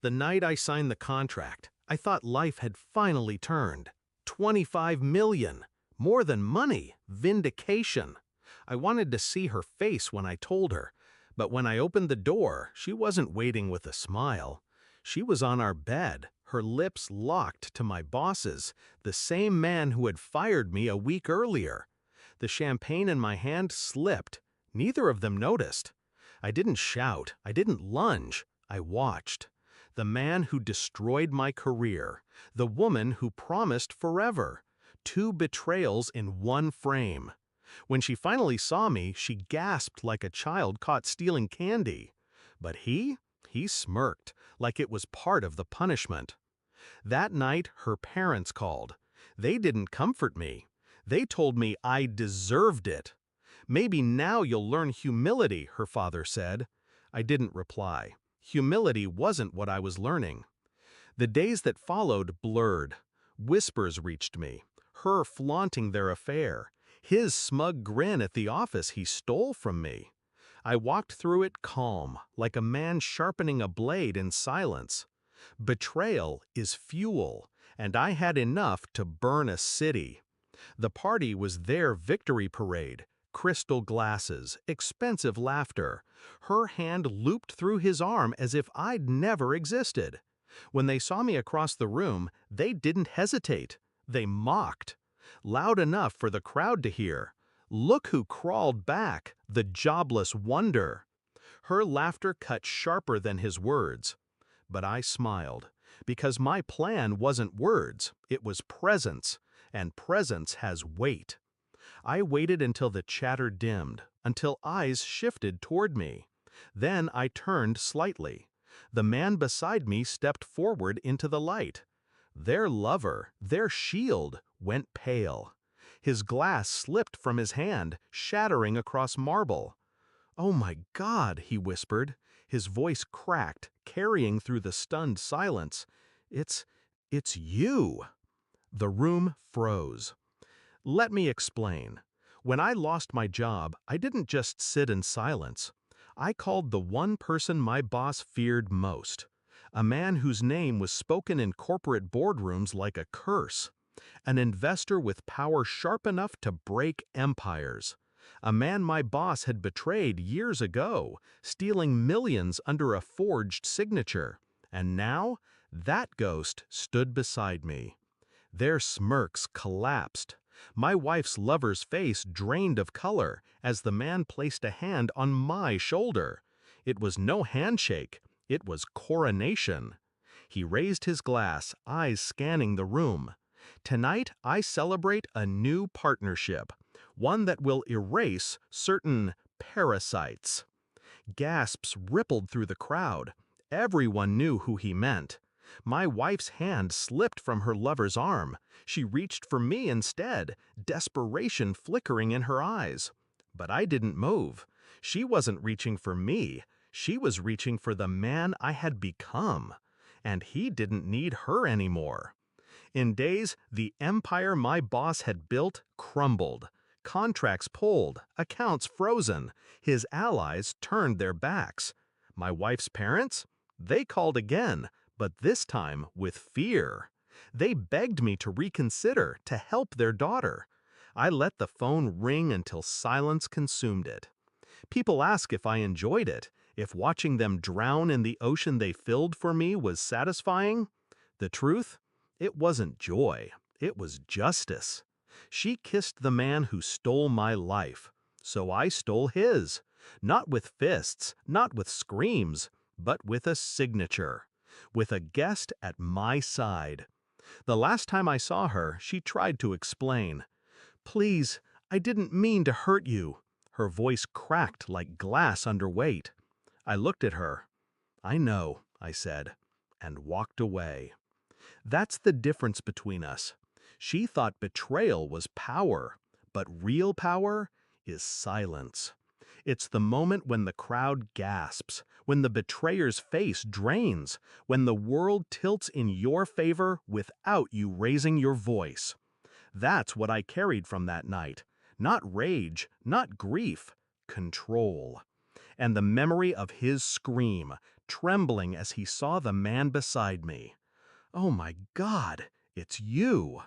The night I signed the contract, I thought life had finally turned. 25 million. More than money. Vindication. I wanted to see her face when I told her, but when I opened the door, she wasn't waiting with a smile. She was on our bed, her lips locked to my boss's, the same man who had fired me a week earlier. The champagne in my hand slipped. Neither of them noticed. I didn't shout. I didn't lunge. I watched. The man who destroyed my career. The woman who promised forever. Two betrayals in one frame. When she finally saw me, she gasped like a child caught stealing candy. But he smirked, like it was part of the punishment. That night, her parents called. They didn't comfort me. They told me I deserved it. "Maybe now you'll learn humility," her father said. I didn't reply. Humility wasn't what I was learning. The days that followed blurred. Whispers reached me. Her flaunting their affair. His smug grin at the office he stole from me. I walked through it calm, like a man sharpening a blade in silence. Betrayal is fuel, and I had enough to burn a city. The party was their victory parade. Crystal glasses, expensive laughter. Her hand looped through his arm as if I'd never existed. When they saw me across the room, they didn't hesitate. They mocked. Loud enough for the crowd to hear. Look who crawled back, the jobless wonder. Her laughter cut sharper than his words. But I smiled, because my plan wasn't words, it was presence, and presence has weight. I waited until the chatter dimmed, until eyes shifted toward me. Then I turned slightly. The man beside me stepped forward into the light. Their lover, their shield, went pale. His glass slipped from his hand, shattering across marble. "Oh my God," he whispered. His voice cracked, carrying through the stunned silence. It's you." The room froze. Let me explain. When I lost my job, I didn't just sit in silence. I called the one person my boss feared most. A man whose name was spoken in corporate boardrooms like a curse. An investor with power sharp enough to break empires. A man my boss had betrayed years ago, stealing millions under a forged signature. And now, that ghost stood beside me. Their smirks collapsed. My wife's lover's face drained of color as the man placed a hand on my shoulder. It was no handshake. It was coronation. He raised his glass, eyes scanning the room. "Tonight, I celebrate a new partnership, one that will erase certain parasites." Gasps rippled through the crowd. Everyone knew who he meant. My wife's hand slipped from her lover's arm. She reached for me instead, desperation flickering in her eyes. But I didn't move. She wasn't reaching for me. She was reaching for the man I had become. And he didn't need her anymore. In days, the empire my boss had built crumbled. Contracts pulled, accounts frozen. His allies turned their backs. My wife's parents? They called again, but this time with fear. They begged me to reconsider, to help their daughter. I let the phone ring until silence consumed it. People ask if I enjoyed it, if watching them drown in the ocean they filled for me was satisfying. The truth? It wasn't joy. It was justice. She kissed the man who stole my life. So I stole his. Not with fists, not with screams, but with a signature. With a guest at my side. The last time I saw her, she tried to explain. "Please, I didn't mean to hurt you." Her voice cracked like glass under weight. I looked at her. "I know," I said, and walked away. That's the difference between us. She thought betrayal was power, but real power is silence. It's the moment when the crowd gasps, when the betrayer's face drains, when the world tilts in your favor without you raising your voice. That's what I carried from that night. Not rage, not grief, control. And the memory of his scream, trembling as he saw the man beside me. "Oh my God, it's you!"